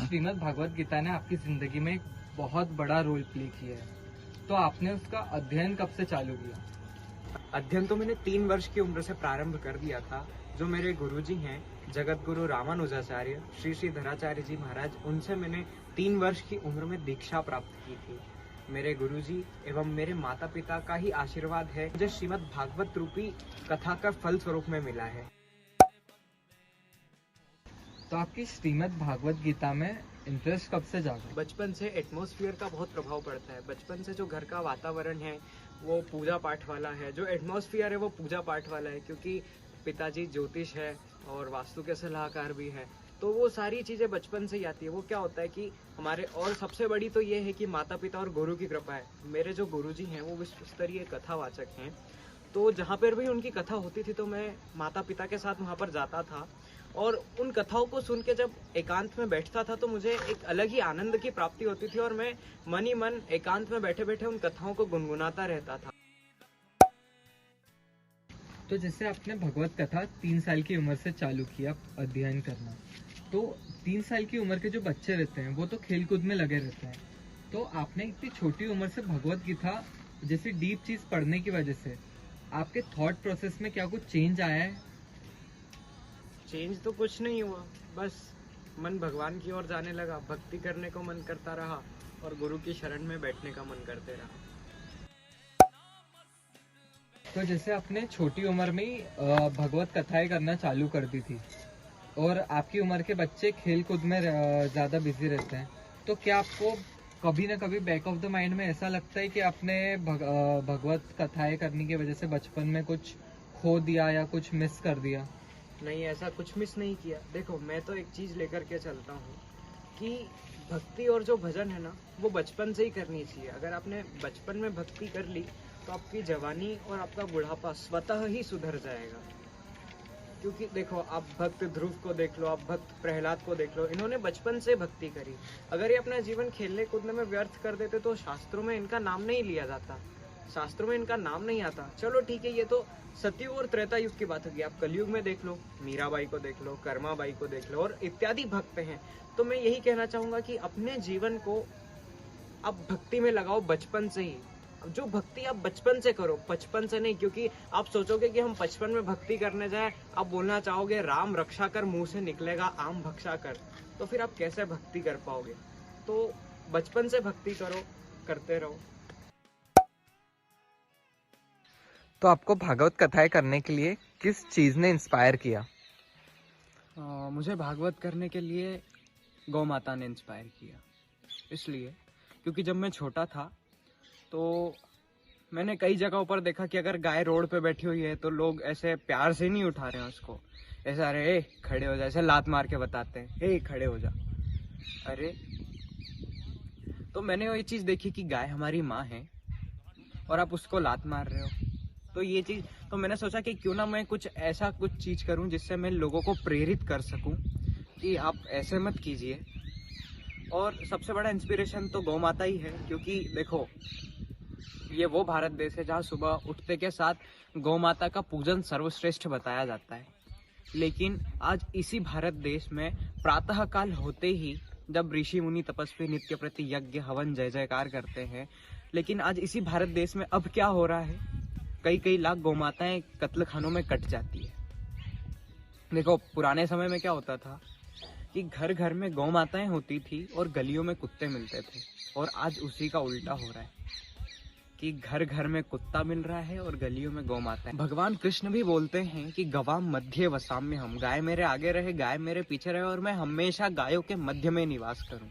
श्रीमद् भागवत गीता ने आपकी जिंदगी में एक बहुत बड़ा रोल प्ले किया है, तो आपने उसका अध्ययन कब से चालू किया? अध्ययन तो मैंने 3 वर्ष की उम्र से प्रारंभ कर दिया था। जो मेरे गुरुजी हैं जगत गुरु रामानुजाचार्य श्री श्री धराचार्य जी महाराज, उनसे मैंने 3 वर्ष की उम्र में दीक्षा प्राप्त की थी। मेरे गुरुजी एवं मेरे माता पिता का ही आशीर्वाद है मुझे श्रीमद् भागवत रूपी कथा का फल स्वरूप में मिला है। तो आपकी श्रीमद् भागवत गीता में इंटरेस्ट कब से जागा? बचपन से एटमॉस्फेयर का बहुत प्रभाव पड़ता है। बचपन से जो घर का वातावरण है वो पूजा पाठ वाला है, जो एटमॉस्फेयर है वो पूजा पाठ वाला है, क्योंकि पिताजी ज्योतिष है और वास्तु के सलाहकार भी है, तो वो सारी चीजें बचपन से ही आती है। वो क्या होता है कि हमारे, और सबसे बड़ी तो ये है कि माता पिता और गुरु की कृपा है। मेरे जो गुरुजी हैं वो विश्व स्तरीय कथावाचक हैं, तो जहाँ पर भी उनकी कथा होती थी तो मैं माता पिता के साथ वहाँ पर जाता था और उन कथाओं को सुन के जब एकांत में बैठता था तो मुझे एक अलग ही आनंद की प्राप्ति होती थी और मैं मन ही मन एकांत में बैठे बैठे उन कथाओं को गुनगुनाता रहता था। तो जैसे आपने भगवत कथा 3 साल की उम्र से चालू किया अध्ययन करना, तो 3 साल की उम्र के जो बच्चे रहते हैं वो तो खेल कूद में लगे रहते हैं, तो आपने इतनी छोटी उम्र से भगवत गीता जैसी डीप चीज पढ़ने की वजह से आपके थॉट प्रोसेस में क्या कुछ चेंज आया है? चेंज तो कुछ नहीं हुआ, बस मन भगवान की ओर जाने लगा, भक्ति करने को मन करता रहा और गुरु की शरण में बैठने का मन करते रहा। तो जैसे आपने छोटी उम्र में ही भगवत कथाएं करना चालू कर दी थी और आपकी उम्र के बच्चे खेल कूद में ज्यादा बिजी रहते हैं, तो क्या आपको कभी ना कभी बैक ऑफ द माइंड में ऐसा लगता है कि आपने भगवत कथाएं करने की वजह से बचपन में कुछ खो दिया या कुछ मिस कर दिया? नहीं, ऐसा कुछ मिस नहीं किया। देखो, मैं तो एक चीज लेकर के चलता हूँ कि भक्ति और जो भजन है ना वो बचपन से ही करनी चाहिए। अगर आपने बचपन में भक्ति कर ली तो आपकी जवानी और आपका बुढ़ापा स्वतः ही सुधर जाएगा। क्योंकि देखो, आप भक्त ध्रुव को देख लो, आप भक्त प्रहलाद को देख लो, इन्होंने बचपन से भक्ति करी। अगर ये अपना जीवन खेलने कूदने में व्यर्थ कर देते तो शास्त्रों में इनका नाम नहीं लिया जाता, शास्त्रों में इनका नाम नहीं आता। चलो ठीक है, ये तो सतयुग और त्रेता युग की बात होगी। आप कलयुग में देख लो, मीराबाई को देख लो, कर्माबाई को देख लो और इत्यादि भक्त हैं। तो मैं यही कहना चाहूंगा कि अपने जीवन को आप भक्ति में लगाओ बचपन से ही। जो भक्ति आप बचपन से करो, बचपन से नहीं, क्योंकि आप सोचोगे कि हम बचपन में भक्ति करने जाए, आप बोलना चाहोगे राम रक्षा कर, मुंह से निकलेगा आम भक्षा कर, तो फिर आप कैसे भक्ति कर पाओगे? तो बचपन से भक्ति करो, करते रहो। तो आपको भागवत कथाएं करने के लिए किस चीज ने इंस्पायर किया? मुझे भागवत करने के लिए गौ माता ने इंस्पायर किया, इसलिए क्योंकि जब मैं छोटा था तो मैंने कई जगहों पर देखा कि अगर गाय रोड पे बैठी हुई है तो लोग ऐसे प्यार से नहीं उठा रहे हैं उसको, ऐसे अरे खड़े हो जा, ऐसे लात मार के बताते हैं, हे खड़े हो जा। अरे, तो मैंने ये चीज देखी कि गाय हमारी माँ है और आप उसको लात मार रहे हो। तो ये चीज, तो मैंने सोचा कि क्यों ना मैं कुछ ऐसा कुछ चीज करूं जिससे मैं लोगों को प्रेरित कर सकूं कि आप ऐसे मत कीजिए। और सबसे बड़ा इंस्पिरेशन तो गौ माता ही है, क्योंकि देखो, ये वो भारत देश है जहाँ सुबह उठते के साथ गौ माता का पूजन सर्वश्रेष्ठ बताया जाता है। लेकिन आज इसी भारत देश में प्रातः काल होते ही जब ऋषि मुनि तपस्वी नित्य प्रति यज्ञ हवन जय जयकार करते हैं, लेकिन आज इसी भारत देश में अब क्या हो रहा है, कई कई लाख गौ माताएं कत्ल खानों में कट जाती है। देखो, पुराने समय में क्या होता था कि घर घर में गौ माताएं होती थी और गलियों में कुत्ते मिलते थे, और आज उसी का उल्टा हो रहा है कि घर घर में कुत्ता मिल रहा है और गलियों में गौ माताएं। भगवान कृष्ण भी बोलते हैं कि गवाम मध्य वसाम्य हम, गाय मेरे आगे रहे, गाय मेरे पीछे रहे और मैं हमेशा गायों के मध्य में निवास करूं।